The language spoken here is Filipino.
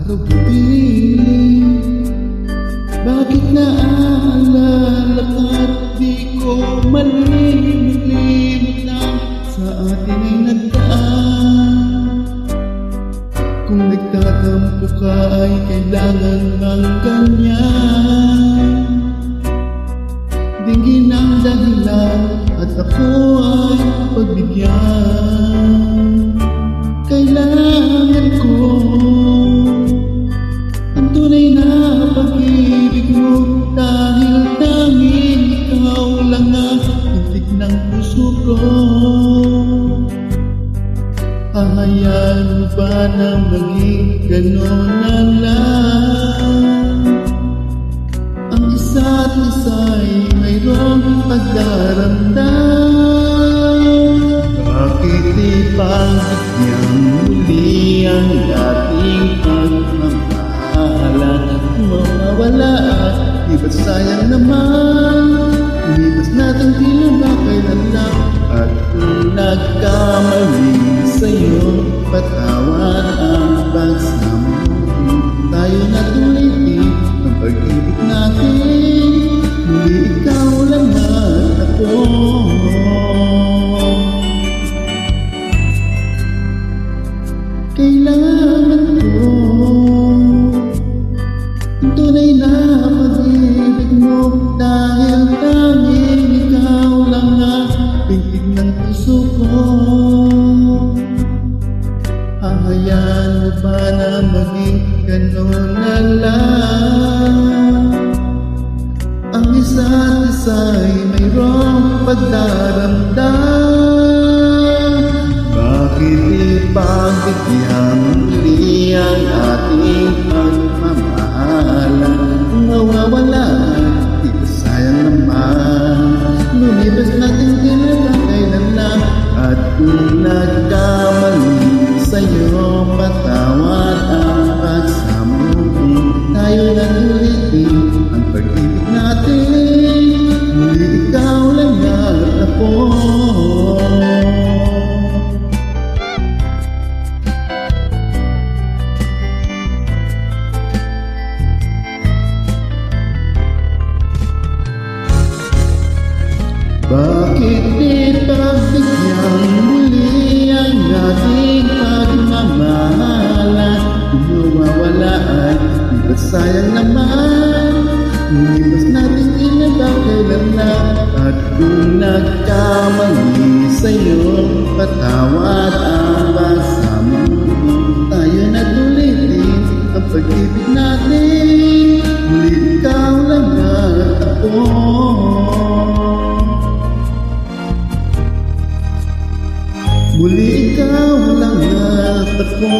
Nagdidilim, bakit naaalala ka't di ko malimit lang sa atin ay nagdaan? Kung nagtatampo ka ay kailangan ng ganyan. Dinggin ang dahilan at ako ay pagbigyan. Kailangan ko ang tunay na pag-ibig mo, dahil tanging ikaw lang ang titik ng puso ko. Hahayaan mo ba na maging gano'n na lang? Ang isa't isa'y mayroong pagdaramdam. Bakit di pagbigyan muli ang dating pagmamahalan? Mawawala at di ba sayang naman? Umipas natin tila ba kailan lang? At kung nagkamali sa'yo, patawad ang pagsama. Tayo na tulitin ang pag-ibig natin. Muli ikaw lang at ako. Kailangan ko ang tunay na pag-ibig mo, dahil tanging ikaw lang ang pintig ng puso ko. Hahayaan mo ba na maging gano'n na lang? Ang isa't isa'y mayroong pagdaramdam. Bakit ipagbigyan muli ang ating pagmamahalan? Mawawala, di ba sayang naman? Lumibas natin tila kailan lang. At kung nagkamali sa'yo, patawad ang pagsama. Tayo na ulitin ang pag-ibig natin. Muli ikaw lang at ako. Bakit di pagbigyan muli ang ating pagmamahalan? Kung mawawala ay di ba sayang naman? Umipas natin tila kailan lang. At kung nagkamali sa'yo, patawad ang pagsama. Tayo na tulitin ang pag-ibig natin. Muli ikaw lang at ako. Muli ikaw lang at ako.